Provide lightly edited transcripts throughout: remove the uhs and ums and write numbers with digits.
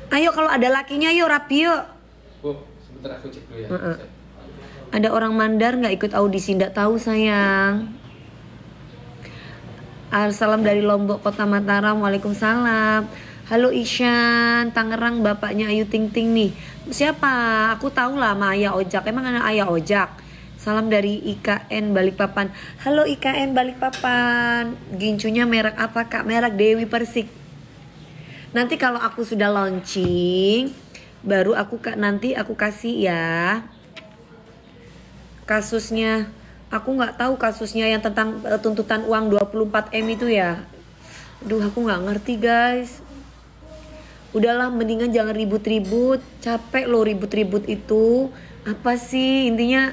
Ayo kalau ada lakinya yuk rapi yuk. Bu, sebentar aku cek dulu ya. Ada orang Mandar nggak ikut audisi? Nggak tahu sayang. Salam dari Lombok Kota Mataram. Waalaikumsalam. Halo Isyan, Tangerang bapaknya Ayu Ting Ting nih. Siapa? Aku tahu lah sama Ayah Ojak. Emang anak Ayah Ojak. Salam dari IKN Balikpapan. Halo IKN Balikpapan. Gincunya merek apa kak? Merek Dewi Persik. Nanti kalau aku sudah launching, baru nanti aku kasih ya kasusnya. Aku nggak tahu kasusnya yang tentang tuntutan uang 24M itu ya. Duh, aku nggak ngerti guys. Udahlah, mendingan jangan ribut-ribut. Capek loh ribut-ribut itu. Apa sih intinya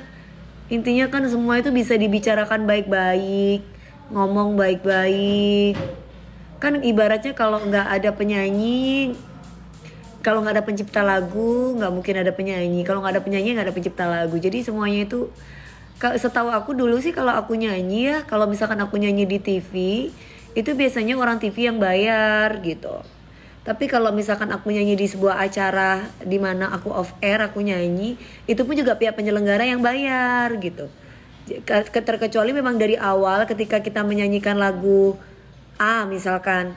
kan semua itu bisa dibicarakan baik-baik, ngomong baik-baik. Kan ibaratnya kalau nggak ada penyanyi, kalau nggak ada pencipta lagu, nggak mungkin ada penyanyi. Kalau nggak ada penyanyi, nggak ada pencipta lagu. Jadi semuanya itu, setahu aku dulu sih kalau aku nyanyi ya, kalau misalkan aku nyanyi di TV, itu biasanya orang TV yang bayar gitu. Tapi kalau misalkan aku nyanyi di sebuah acara di mana aku off air, aku nyanyi, itu pun juga pihak penyelenggara yang bayar gitu. Terkecuali memang dari awal ketika kita menyanyikan lagu A misalkan,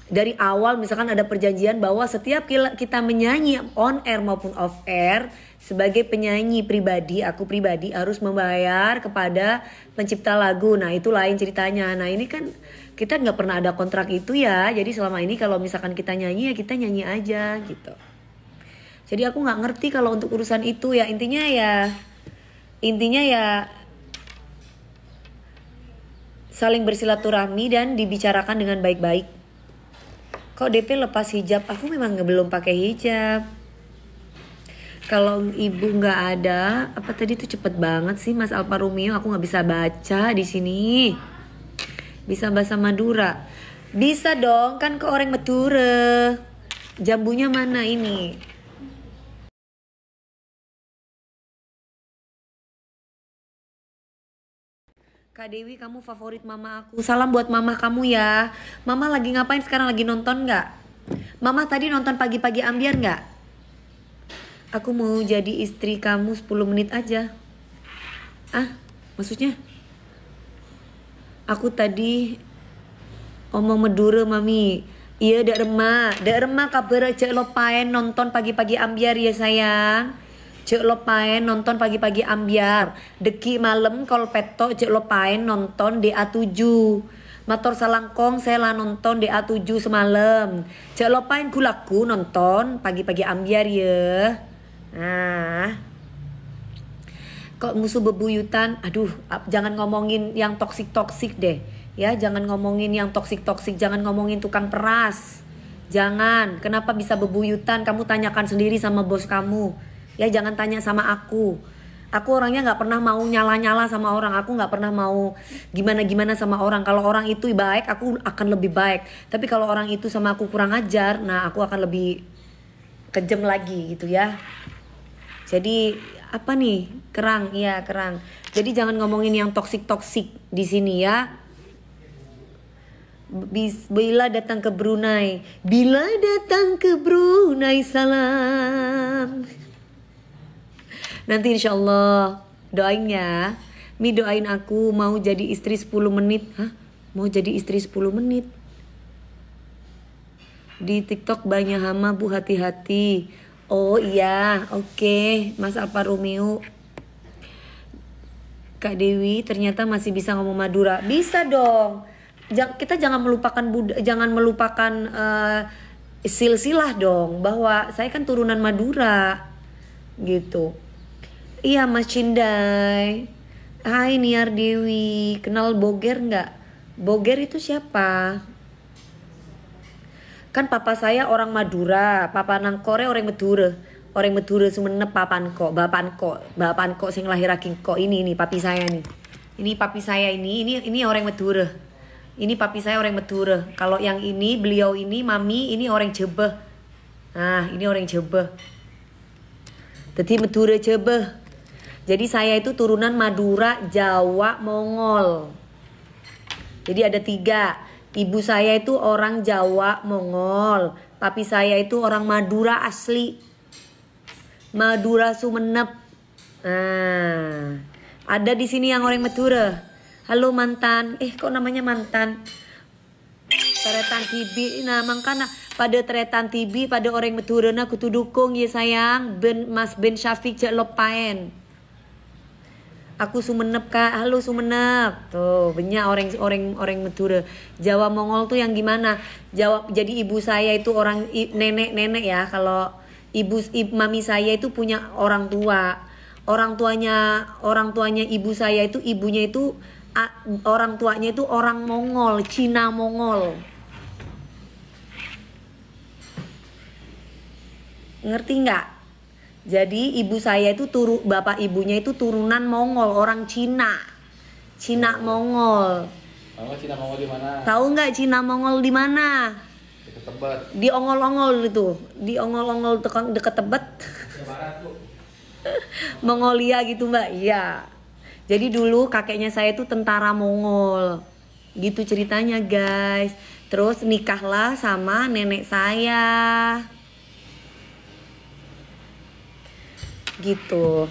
dari awal misalkan ada perjanjian bahwa setiap kita menyanyi on air maupun off air, sebagai penyanyi pribadi, aku pribadi harus membayar kepada pencipta lagu. Nah itu lain ceritanya. Nah ini kan kita nggak pernah ada kontrak itu ya. Jadi selama ini kalau misalkan kita nyanyi ya kita nyanyi aja gitu. Jadi aku nggak ngerti kalau untuk urusan itu ya. Intinya ya saling bersilaturahmi dan dibicarakan dengan baik-baik. Kok DP lepas hijab? Aku memang belum pakai hijab. Kalau ibu nggak ada, apa tadi tuh cepet banget sih Mas Alfa Romeo. Aku nggak bisa baca di sini. Bisa bahasa Madura? Bisa dong, kan ke orang Madura. Jambunya mana ini? Kak Dewi, kamu favorit mama aku. Salam buat mama kamu ya. Mama lagi ngapain sekarang? Lagi nonton nggak? Mama tadi nonton Pagi-Pagi Ambiar nggak? Aku mau jadi istri kamu 10 menit aja. Ah, maksudnya? Aku tadi omong Madura mami. Iya dak remah kabar cek lopain nonton Pagi-Pagi Ambiar ya sayang. Cek lopain nonton Pagi-Pagi Ambiar. Deki malam kol peto cek lopain nonton DA7. Mator salangkong saya lah nonton DA7 semalam. Cek lopain kulaku nonton Pagi-Pagi Ambiar ya. Nah, kok musuh bebuyutan? Aduh, jangan ngomongin yang toksik deh. Ya, jangan ngomongin yang toksik. Jangan ngomongin tukang peras. Jangan. Kenapa bisa bebuyutan? Kamu tanyakan sendiri sama bos kamu. Ya, jangan tanya sama aku. Aku orangnya nggak pernah mau nyala sama orang. Aku nggak pernah mau gimana sama orang. Kalau orang itu baik, aku akan lebih baik. Tapi kalau orang itu sama aku kurang ajar, nah aku akan lebih kejam lagi gitu ya. Jadi apa nih? Kerang. Jadi jangan ngomongin yang toksik di sini ya. Bila datang ke Brunei, salam. Nanti insya Allah doain ya. Mi doain aku mau jadi istri 10 menit. Hah? Mau jadi istri 10 menit? Di TikTok banyak hama bu, hati-hati. Oh iya, oke. Mas Alfa Romeo. Kak Dewi ternyata masih bisa ngomong Madura. Bisa dong. Kita jangan melupakan silsilah dong, bahwa saya kan turunan Madura gitu. Iya Mas Cindai. Hai Niar Dewi, kenal Boger nggak? Boger itu siapa? Kan papa saya orang Madura, papa nangkore orang Madura. Orang Madura Sumenep bapanko sing lahiraking kok ini papi saya nih. Ini papi saya ini orang Madura. Ini papi saya orang Madura. Kalau yang ini beliau ini mami ini orang Jebeh. Nah, ini orang Jebeh. Jadi Madura Jebeh. Jadi saya itu turunan Madura, Jawa, Mongol. Jadi ada 3. Ibu saya itu orang Jawa, Mongol. Papi saya itu orang Madura asli. Madura Sumenep. Nah, ada di sini yang orang Madura. Halo mantan. Kok namanya mantan? Teretan TV. Nah, makanya pada Teretan TV pada orang Madura na kutu dukung ya sayang. Mas Ben Syafiq cek lopain. Aku Sumenep kak, halo Sumenep. Tuh banyak orang Madura. Jawa Mongol tuh yang gimana? Jadi ibu saya itu orang nenek ya. Kalau mami saya itu punya orang tua. Orang tuanya ibu saya itu ibunya itu orang tuanya itu orang Mongol, Cina Mongol. Ngerti nggak? Jadi ibu saya itu bapak ibunya itu turunan Mongol, orang Cina. Cina Mongol. Tahu Cina Mongol di mana? Tahu nggak Cina Mongol di mana? Dekat Tebet. Di Ongol-ongol itu. Di Ongol-ongol deket Tebet. Di barat, Bu. Mongolia gitu Mbak. Iya. Jadi dulu kakeknya saya itu tentara Mongol. Gitu ceritanya, guys. Terus nikahlah sama nenek saya. Gitu.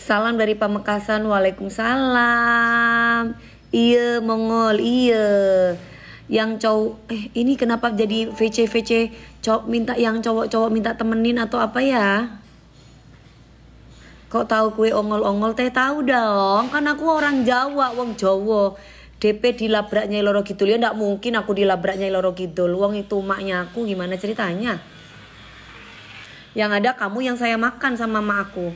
Salam dari Pamekasan. Waalaikumsalam. Iya Mongol, iya. Yang cowok ini kenapa jadi VC cowok minta, yang cowok minta temenin atau apa ya? Kok tahu kue ongol-ongol teh? Tahu dong, kan aku orang Jawa, wong Jawa. DP dilabrak Nyai Loro Kidul, ya ndak mungkin aku dilabrak Nyai Loro Kidul. Wong itu maknya aku, gimana ceritanya? Yang ada kamu yang saya makan sama mak aku.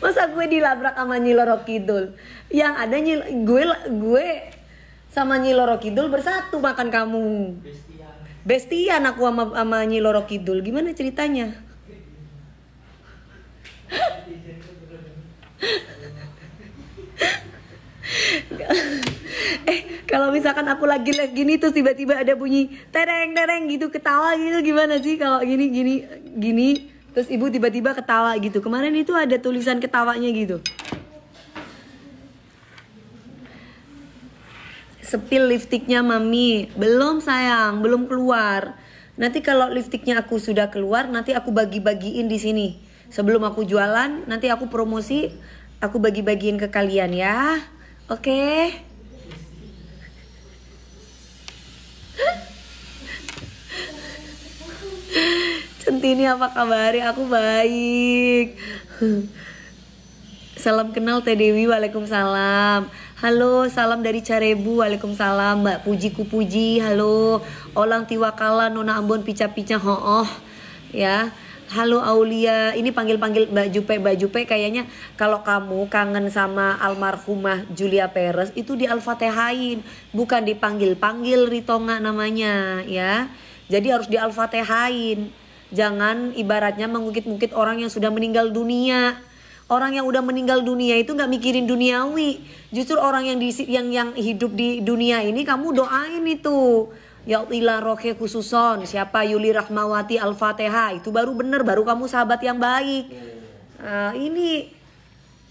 Masa gue dilabrak sama Nyi Loro Kidul? Yang ada gue sama Nyi Loro Kidul bersatu makan kamu. Bestian aku sama Nyi Loro Kidul. Gimana ceritanya? Kalau misalkan aku lagi live gini terus tiba-tiba ada bunyi tereng gitu, ketawa gitu, gimana sih kalau gini terus ibu tiba-tiba ketawa gitu? Kemarin itu ada tulisan ketawanya gitu. Sepil lipstiknya mami. Belum sayang, belum keluar. Nanti kalau lipstiknya aku sudah keluar, nanti aku bagi-bagiin di sini. Sebelum aku jualan, nanti aku promosi, aku bagi-bagiin ke kalian ya. Oke. Centini apa kabarnya? Aku baik. Salam kenal Teh Dewi. Waalaikumsalam. Halo, salam dari Carebu. Waalaikumsalam Mbak Puji Kupuji. Halo, Olang Tiwakala Nona Ambon Pica-pica hooh. Ya. Halo Aulia, ini panggil-panggil Mbak Jupe kayaknya kalau kamu kangen sama almarhumah Julia Perez itu di Al-Fatihain, bukan dipanggil-panggil Ritonga namanya ya. Jadi harus di Al-Fatihain. Jangan ibaratnya mengungkit-ungkit orang yang sudah meninggal dunia. Orang yang udah meninggal dunia itu nggak mikirin duniawi. Justru orang yang hidup di dunia ini kamu doain itu. Ya ila roke khususon, siapa Yuli Rahmawati Al-Fatihah, itu baru bener, baru kamu sahabat yang baik. Ini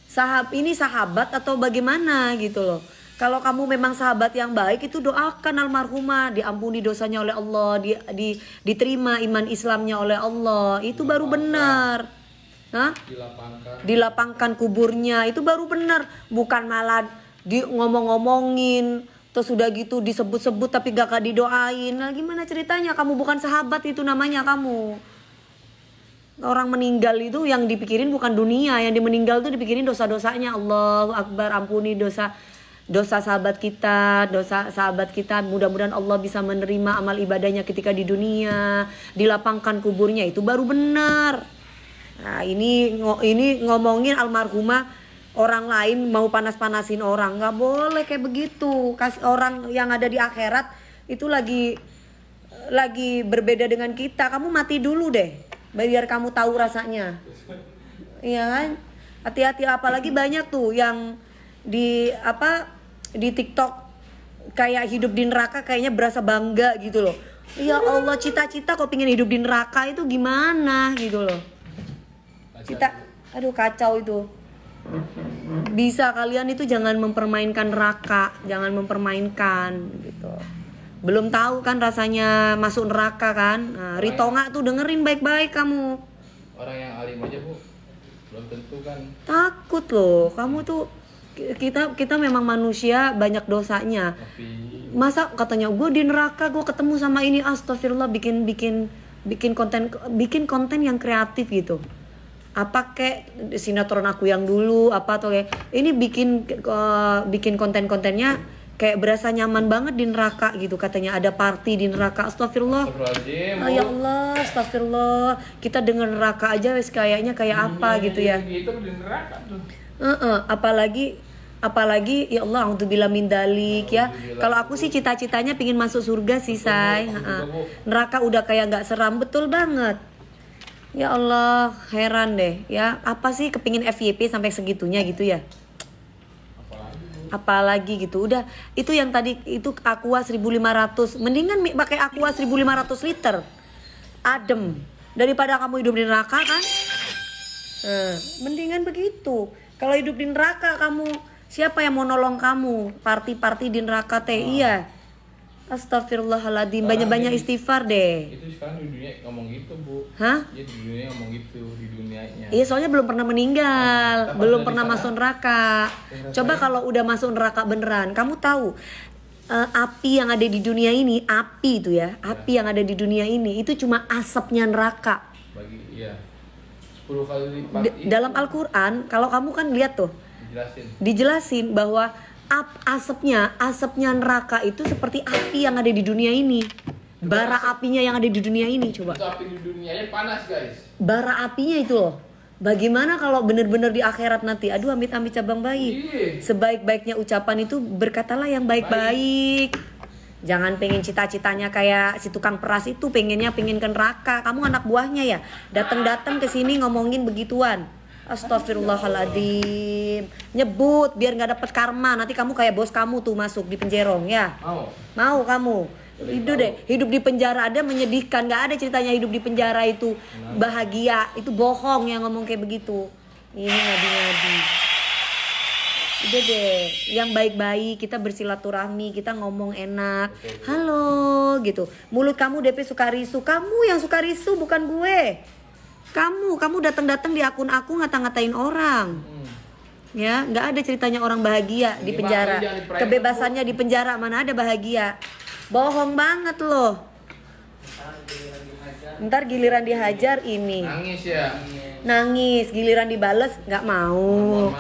sahabat atau bagaimana gitu loh. Kalau kamu memang sahabat yang baik itu doakan almarhumah diampuni dosanya oleh Allah, diterima iman Islamnya oleh Allah, itu baru benar. Dilapangkan kuburnya, itu baru benar, bukan malah ngomong-ngomongin. Terus udah gitu disebut-sebut tapi gak didoain. Nah gimana ceritanya? Kamu bukan sahabat itu namanya kamu. Orang meninggal itu yang dipikirin bukan dunia. Yang meninggal itu dipikirin dosa-dosanya. Allahu Akbar, ampuni dosa sahabat kita. Dosa sahabat kita. Mudah-mudahan Allah bisa menerima amal ibadahnya ketika di dunia. Dilapangkan kuburnya, itu baru benar. Nah ini ngomongin almarhumah orang lain, mau panas-panasin orang, nggak boleh kayak begitu. Kasih orang yang ada di akhirat itu lagi berbeda dengan kita. Kamu mati dulu deh, biar kamu tahu rasanya. Iya kan? Hati-hati, apalagi banyak tuh yang di TikTok kayak hidup di neraka kayaknya berasa bangga gitu loh. Ya Allah, cita-cita kok pingin hidup di neraka itu gimana gitu loh. Aduh kacau itu. Bisa kalian itu jangan mempermainkan neraka, jangan mempermainkan gitu. Belum tahu kan rasanya masuk neraka kan. Nah, Ritonga tuh dengerin baik-baik kamu. Orang yang alim aja bu, belum tentu kan. Takut loh, kamu tuh kita memang manusia banyak dosanya. Tapi Masa katanya gue di neraka, gue ketemu sama ini, astagfirullah, bikin konten yang kreatif gitu. Apa kayak sinetron aku yang dulu apa atau kayak ini bikin kontennya kayak berasa nyaman banget di neraka gitu, katanya ada party di neraka. Astagfirullah. Astagfirullahaladzim, Ya Allah, astagfirullah. Kita denger neraka aja wes kayaknya kayak apa gitu ya. Gitu di neraka tuh. Apalagi ya Allah, auzubillah min dalik ya. Kalau aku sih cita-citanya pingin masuk surga sih, say. Neraka udah kayak nggak seram, betul banget. Ya Allah, heran deh ya. Apa sih kepingin FYP sampai segitunya gitu ya? Apalagi gitu. Udah, itu yang tadi itu Aqua 1500. Mendingan pakai Aqua 1500 liter. Adem daripada kamu hidup di neraka kan? Mendingan begitu. Kalau hidup di neraka kamu, siapa yang mau nolong kamu? Party di neraka teh. Iya. Astagfirullahaladzim, banyak-banyak istighfar deh. Itu sekarang di dunia ngomong gitu bu. Hah? Iya di dunia ngomong gitu, di dunianya. Iya, soalnya belum pernah meninggal, belum pernah masuk neraka. Coba kalau udah masuk neraka beneran, kamu tahu api yang ada di dunia ini, api itu ya, api yang ada di dunia ini itu cuma asapnya neraka. Bagi 10 kali lipat. Dalam Al-Quran, kalau kamu kan lihat tuh, dijelasin bahwa asapnya neraka itu seperti api yang ada di dunia ini. Bara apinya yang ada di dunia ini, coba. Itu api di dunianya panas guys. Bara apinya itu loh. Bagaimana kalau benar-benar di akhirat nanti? Aduh, amit-amit cabang bayi. Sebaik-baiknya ucapan itu berkatalah yang baik-baik. Jangan pengen cita-citanya kayak si tukang peras itu, pengen ke neraka. Kamu anak buahnya ya, datang ke sini ngomongin begituan. Astagfirullahaladzim. Nyebut biar nggak dapet karma. Nanti kamu kayak bos kamu tuh masuk di penjerong ya. Mau kamu? Hidup di penjara ada menyedihkan. Nggak ada ceritanya hidup di penjara itu bahagia. Itu bohong yang ngomong kayak begitu. Ini ngadi-ngadi. Udah deh, yang baik-baik, kita bersilaturahmi, kita ngomong enak. Halo gitu. Mulut kamu DP suka risu. Kamu yang suka risu, bukan gue. Kamu datang di akun aku ngata-ngatain orang. Ya, nggak ada ceritanya orang bahagia di penjara. Kebebasannya di penjara, mana ada bahagia. Bohong banget loh. Ntar giliran dihajar ini. Nangis, giliran dibales nggak mau.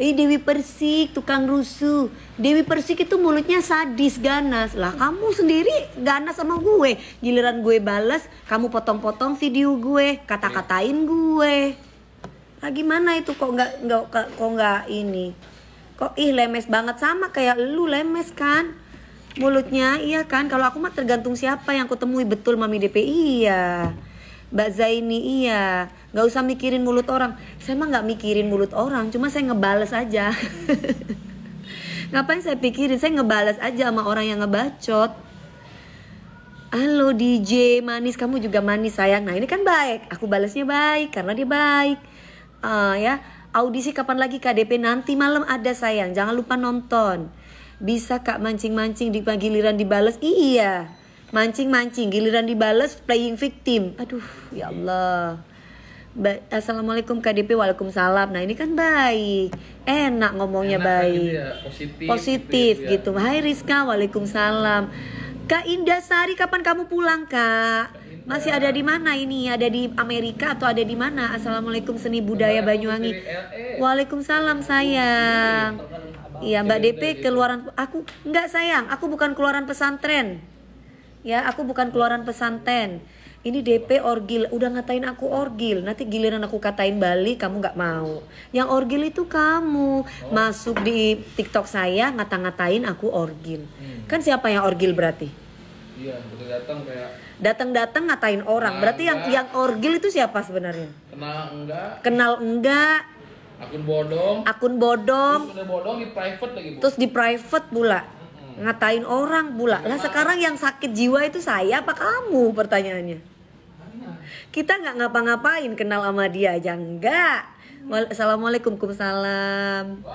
Dewi Persik tukang rusuh. Dewi Persik itu mulutnya sadis, ganas. Lah kamu sendiri ganas sama gue. Giliran gue balas, kamu potong-potong video gue, kata-katain gue. Lah gimana itu kok nggak ini? Kok lemes banget, sama kayak lu lemes kan? Mulutnya iya kan? Kalau aku mah tergantung siapa yang aku temui. Betul Mami DP, iya. Mbak Zaini, iya. Gak usah mikirin mulut orang. Saya mah gak mikirin mulut orang, cuma saya ngebales aja. Ngapain saya pikirin? Saya ngebales aja sama orang yang ngebacot. Halo DJ manis, kamu juga manis sayang. Nah ini kan baik, aku balasnya baik karena dia baik. Ya, audisi kapan lagi KDP? Nanti malam ada sayang, jangan lupa nonton. Bisa Kak mancing-mancing di giliran dibales? Iya, mancing-mancing giliran dibales playing victim. Aduh ya Allah. Assalamualaikum KDP, waalaikumsalam. Nah ini kan baik, enak ngomongnya baik, gitu ya, positif gitu. Hai Rizka, waalaikumsalam. Kak Indah Sari, kapan kamu pulang Kak? Masih ada di mana ini? Ada di Amerika atau ada di mana? Assalamualaikum Seni Budaya Banyuwangi. Waalaikumsalam sayang. Iya Mbak DP keluaran aku enggak sayang, aku bukan keluaran pesantren. Ya aku bukan keluaran pesantren. Ini DP orgil, udah ngatain aku orgil. Nanti giliran aku katain Bali, kamu gak mau. Yang orgil itu kamu. Masuk di TikTok saya, ngata-ngatain aku orgil. Kan siapa yang orgil berarti? Iya, datang kayak datang ngatain orang. Berarti yang orgil itu siapa sebenarnya? Kenal enggak. Akun bodong. Di private lagi, Bu. Terus di private pula. Ngatain orang pula. Lah sekarang yang sakit jiwa itu saya apa kamu, pertanyaannya? Kita nggak ngapa-ngapain, kenal sama dia aja enggak. Assalamualaikum. Waalaikumsalam.